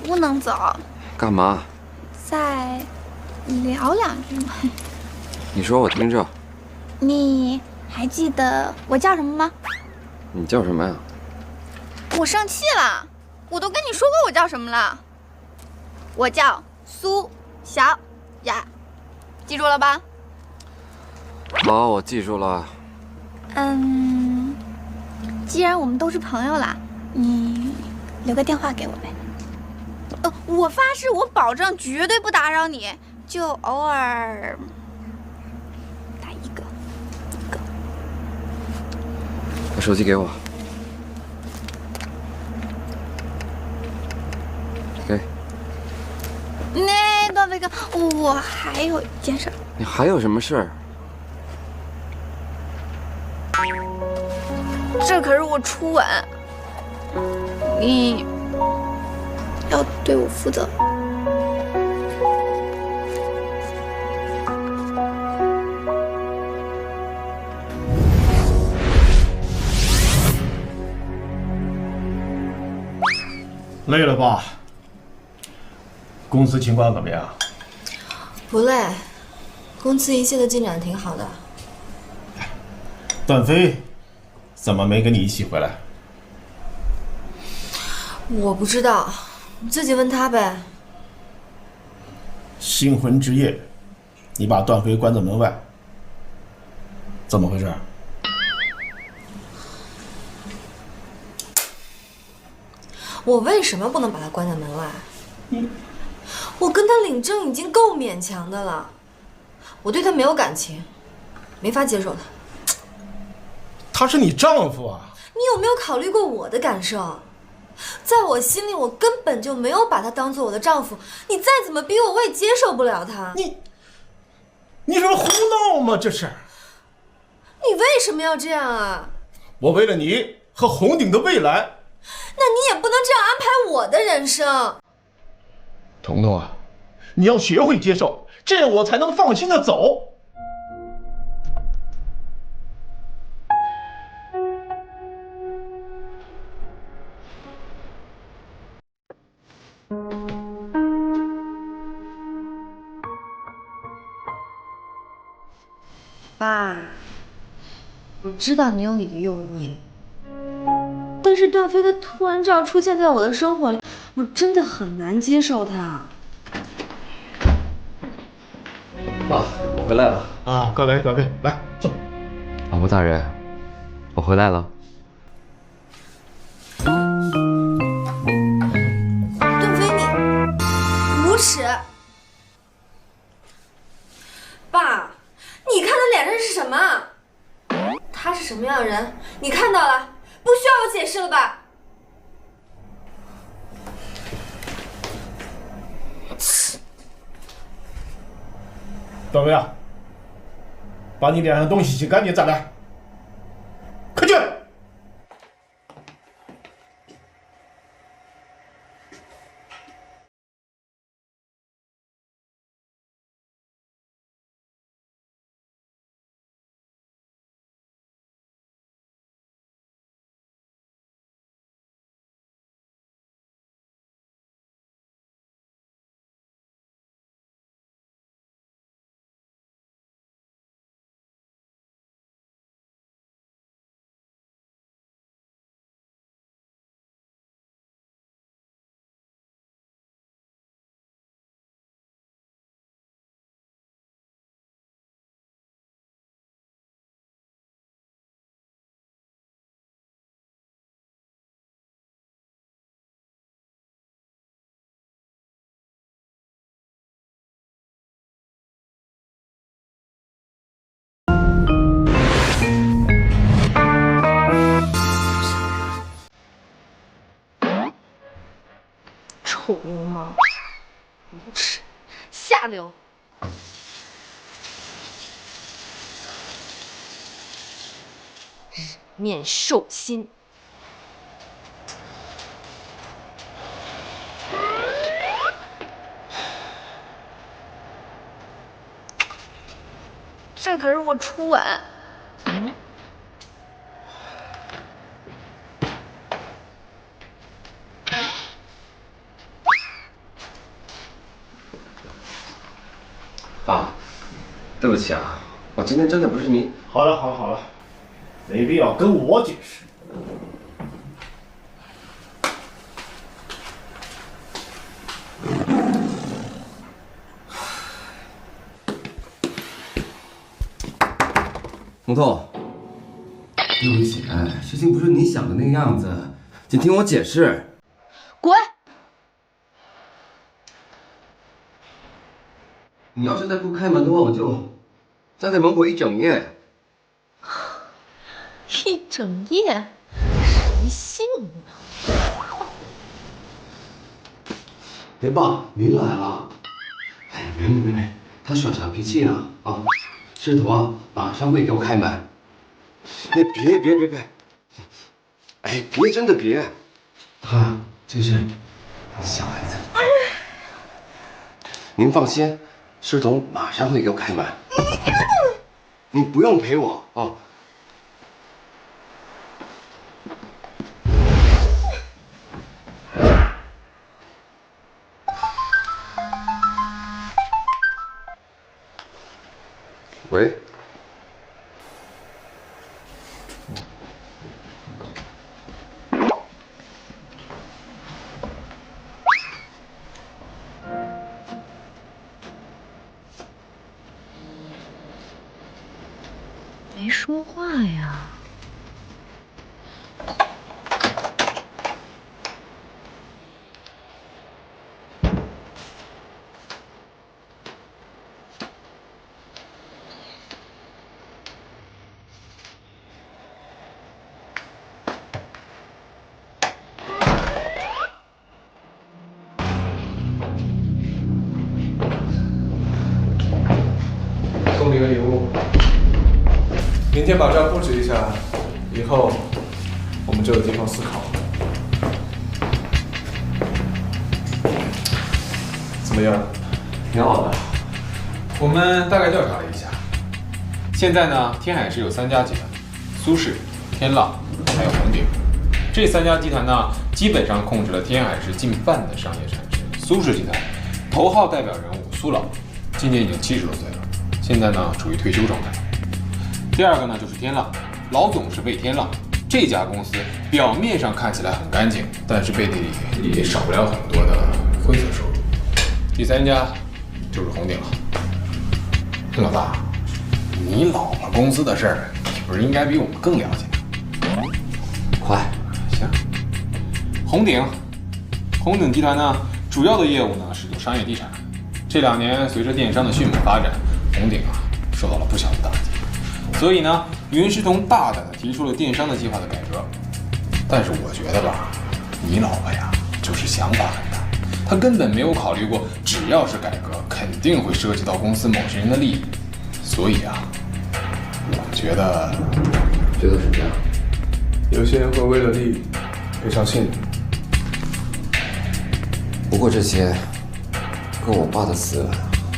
不能走。干嘛？再聊两句嘛。你说我听着。你还记得我叫什么吗？你叫什么呀？我生气了，我都跟你说过我叫什么了。我叫苏小雅，记住了吧？好，我记住了。既然我们都是朋友啦，你留个电话给我呗。我发誓，我保证绝对不打扰你，就偶尔打一个。把手机给我。给。那段飞哥，我还有一件事。你还有什么事儿？这可是我初吻，你要对我负责。累了吧？公司情况怎么样？不累，公司一切的进展挺好的。段飞怎么没跟你一起回来？我不知道，你自己问他呗。新婚之夜，你把段飞关在门外，怎么回事？我为什么不能把他关在门外？我跟他领证已经够勉强的了，我对他没有感情，没法接受他。他是你丈夫啊！你有没有考虑过我的感受？在我心里，我根本就没有把他当做我的丈夫。你再怎么逼我，我也接受不了他。你这是胡闹吗？这是。你为什么要这样啊？我为了你和红顶的未来。那你也不能这样安排我的人生。彤彤啊，你要学会接受，这样我才能放心的走。爸，我知道你有你的用意，但是段飞他突然这样出现在我的生活里，我真的很难接受他。爸，我回来了。啊，快来，段飞，来坐。老婆大人，我回来了。段飞，你无耻！爸，你看他脸上是什么？他是什么样的人？你看到了，不需要我解释了吧？段飞啊，把你脸上的东西洗干净再来，快去！臭流氓，无耻，下流！人面兽心。这可是我初吻。爸，对不起啊，我今天真的不是你。好了好了好了，没必要跟我解释。木头，对不起，事情不是你想的那个样子，请听我解释。滚！你要是再不开门的话，我就站在门口一整夜。一整夜，谁信呢？别爸，您来了。哎，没，他耍啥脾气呢？啊，师徒啊，马上会给我开门。哎，别，哎，别，真的别。他就是小孩子。您放心，师彤马上会给我开门。你不用陪我啊。喂。没说话呀。送你个礼物，明天把这儿布置一下，以后我们就有地方思考了。怎么样？挺好的。我们大概调查了一下，现在呢，天海市有3家集团，苏氏、天浪还有红鼎。这3家集团呢，基本上控制了天海市近半的商业产值。苏氏集团头号代表人物苏老，今年已经70多岁了，现在呢处于退休状态。第二个呢就是天浪，老总是魏天浪。这家公司表面上看起来很干净，但是背地里也少不了很多的灰色收入。第3家就是红鼎了。老大，你老婆公司的事儿，你不是应该比我们更了解吗？快，行。红鼎集团呢，主要的业务呢是做商业地产。这2年随着电商的迅猛发展，红鼎受到了不小的打击。所以呢，云师彤大胆地提出了电商的计划的改革。但是我觉得吧，你老婆呀，就是想法很大，她根本没有考虑过，只要是改革，肯定会涉及到公司某些人的利益。所以啊，我觉得什么样？有些人会为了利益赔上信誉。不过这些跟我爸的死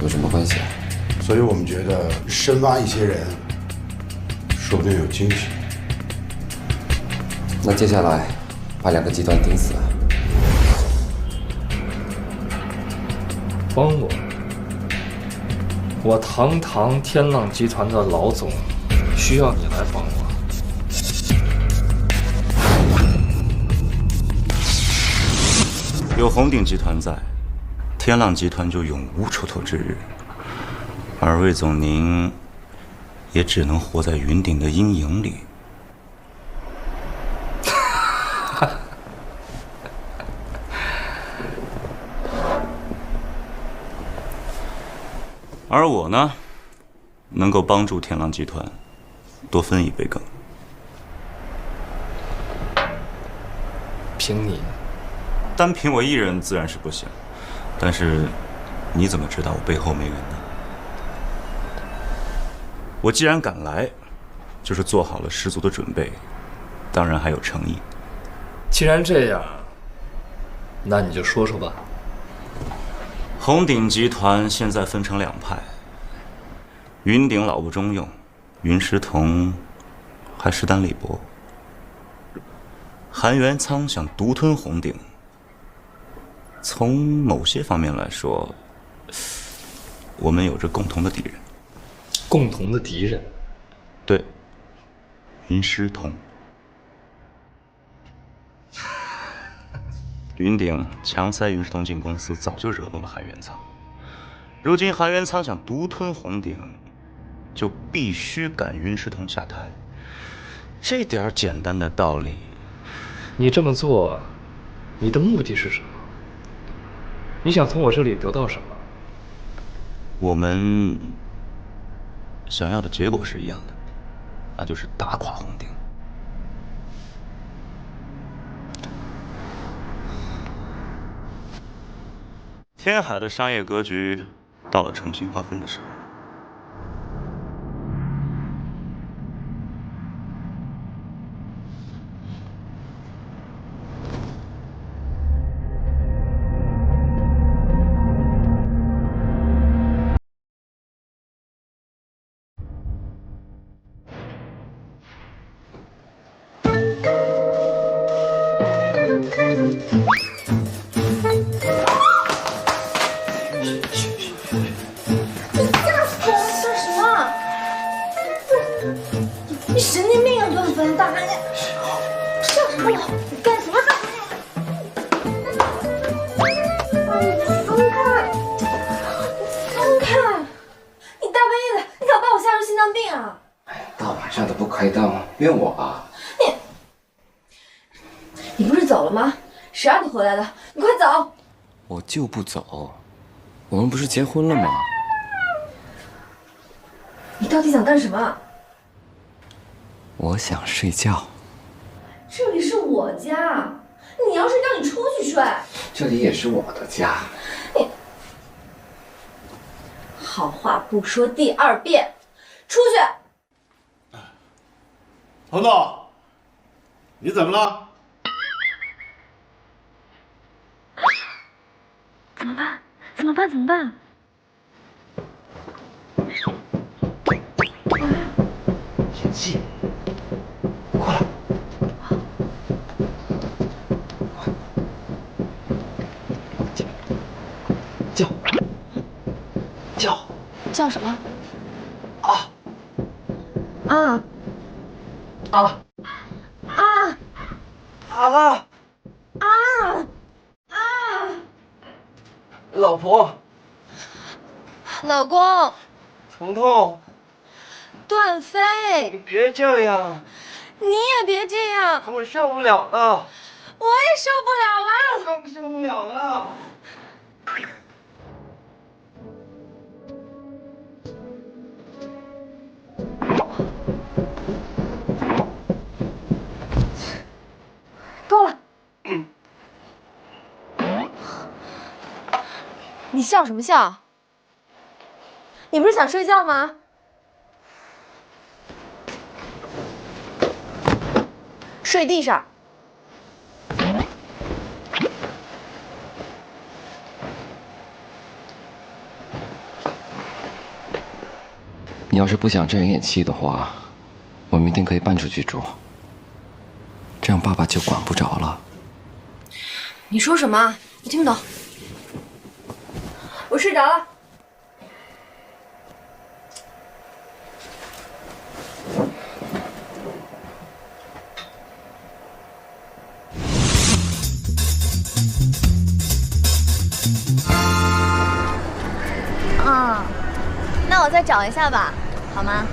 有什么关系啊？所以我们觉得深挖一些人，说不定有惊喜。那接下来把2个集团盯死啊！帮我？我堂堂天浪集团的老总，需要你来帮我？有红鼎集团在，天浪集团就永无出头之日。而魏总您，也只能活在云鼎的阴影里。而我呢，能够帮助天浪集团多分一杯羹。凭你？单凭我一人自然是不行，但是你怎么知道我背后没人呢？我既然敢来，就是做好了十足的准备，当然还有诚意。既然这样，那你就说说吧。红鼎集团现在分成2派，云鼎老不中用，云师彤还势单力薄。韩元仓想独吞红鼎，从某些方面来说，我们有着共同的敌人。共同的敌人？对，云师彤。云鼎强塞云师彤进公司，早就惹怒了韩元仓。如今韩元仓想独吞红鼎，就必须赶云师彤下台。这点简单的道理，你这么做，你的目的是什么？你想从我这里得到什么？我们想要的结果是一样的，那就是打垮红鼎。天海的商业格局到了重新划分的时候。你神经病啊，段飞！大半夜上什么楼？你干什么？你松开！你松开！你大半夜的，你想把我吓出心脏病啊？大晚上的不开灯，怨我啊？你不是走了吗？谁让你回来的？你快走！我就不走，我们不是结婚了吗？你到底想干什么？我想睡觉。这里是我家，你要睡觉你出去睡。这里也是我的家。你好话不说第二遍，出去！彭总，你怎么了？怎么办？怎么办？怎么办？演戏，过来。叫什么？啊啊啊啊啊！老婆，老公，疼痛，段飞，你别这样，你也别这样，我受不了了，我也受不了了。更受不了了。够了！你笑什么笑？你不是想睡觉吗？睡地上。你要是不想这样演戏的话，我明天可以搬出去住，这样爸爸就管不着了。你说什么？我听不懂。我睡着了。那我再找一下吧，好吗？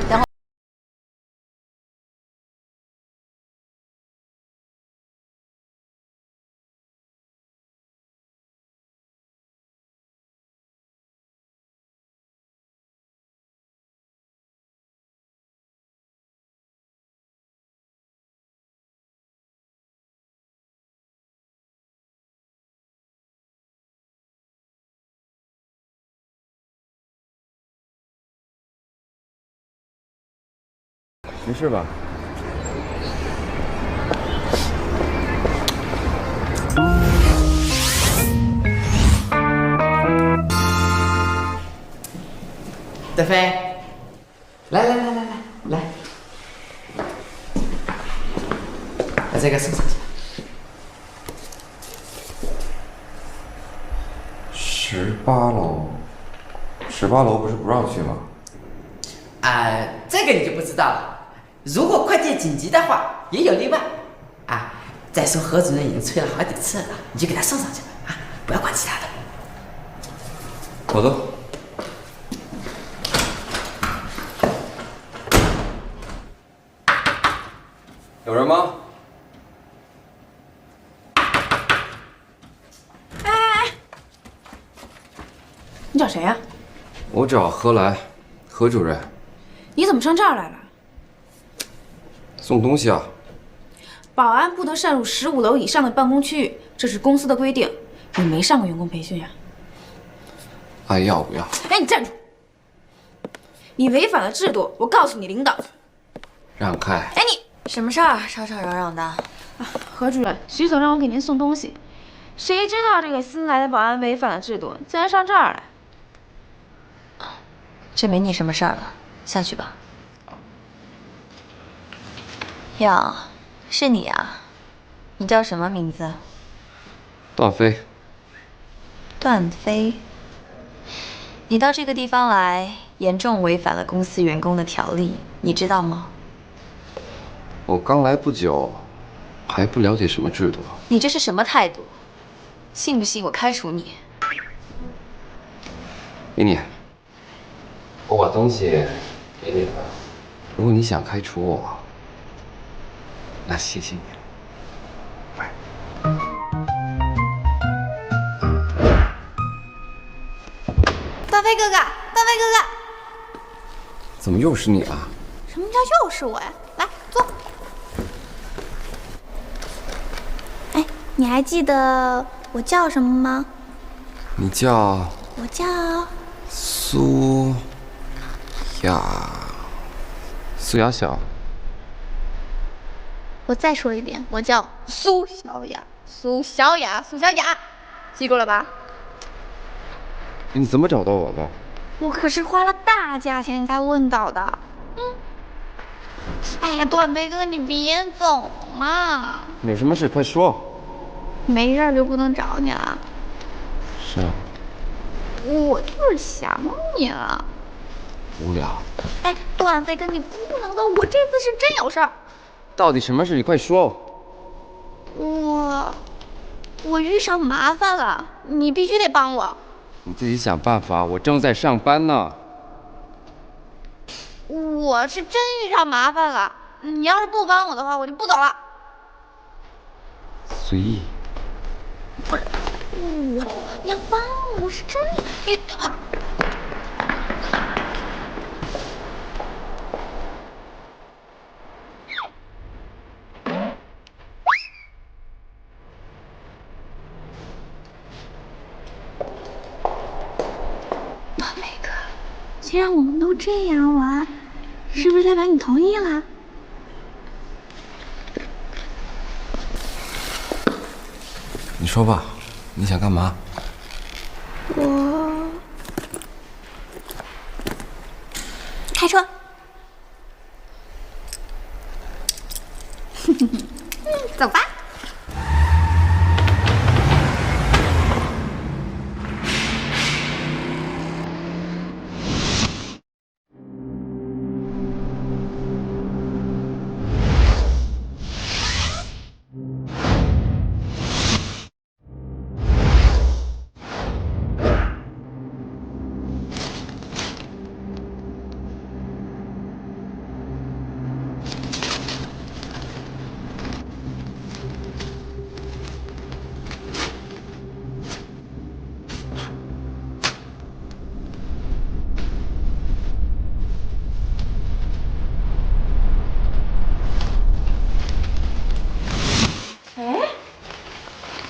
等会儿。没事吧？德飞，来，把这个送上去。18楼18楼不是不让去吗？这个你就不知道了。如果快件紧急的话，也有例外。再说何主任已经催了好几次了，你就给他送上去吧。不要管其他的。好的。有人吗？你找谁呀？我找何来，何主任。你怎么上这儿来了？送东西啊。保安不得擅入15楼以上的办公区域，这是公司的规定。你没上过员工培训呀？爱要不要？哎，你站住！你违反了制度，我告诉你领导。让开！哎，你什么事儿？吵吵嚷嚷的。何主任，徐总让我给您送东西，谁知道这个新来的保安违反了制度，竟然上这儿来。这没你什么事儿了，下去吧。哟，是你啊？你叫什么名字？段飞。段飞。你到这个地方来，严重违反了公司员工的条例，你知道吗？我刚来不久，还不了解什么制度。你这是什么态度？信不信我开除你？给你。我把东西给你了。如果你想开除我，那谢谢你了。拜。段飞哥哥，段飞哥哥，怎么又是你啊？什么叫又是我呀？来坐。哎，你还记得我叫什么吗？你叫？我叫苏雅小。我再说一遍，我叫苏小雅，苏小雅，苏小雅，记住了吧？你怎么找到我的？我可是花了大价钱才问到的。哎呀，段飞哥，你别走嘛！没什么事，快说。没事就不能找你了。是啊。我就是想你了。无聊。哎，段飞哥，你不能走，我这次是真有事儿。到底什么事？你快说。我遇上麻烦了，你必须得帮我。你自己想办法，我正在上班呢。我是真遇上麻烦了，你要是不帮我的话，我就不走了。随意。不是，你要帮我，是真你。既然我们都这样玩，是不是代表你同意了？你说吧，你想干嘛？我开车。走吧。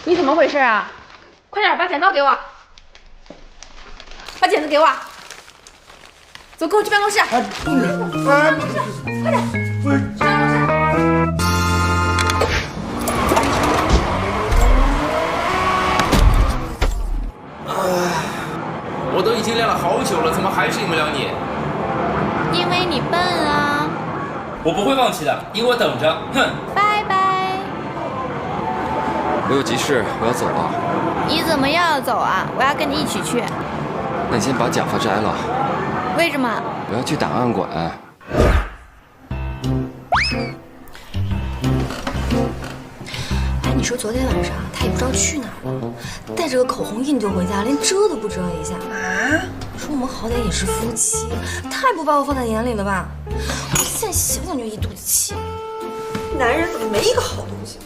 你怎么回事啊？快点把剪刀给我，把剪子给我，走，跟我去办公室。快点，去办公室。我都已经练了好久了，怎么还是赢不了你？因为你笨啊。我不会放弃的，你给我等着，哼！拜拜。我有急事，我要走了。你怎么又要走啊？我要跟你一起去。那你先把假发摘了。为什么？我要去档案馆。哎，你说昨天晚上他也不知道去哪儿了，带着个口红印就回家，连遮都不遮一下啊！你说我们好歹也是夫妻，太不把我放在眼里了吧？我现在想想就一肚子气。男人怎么没一个好东西？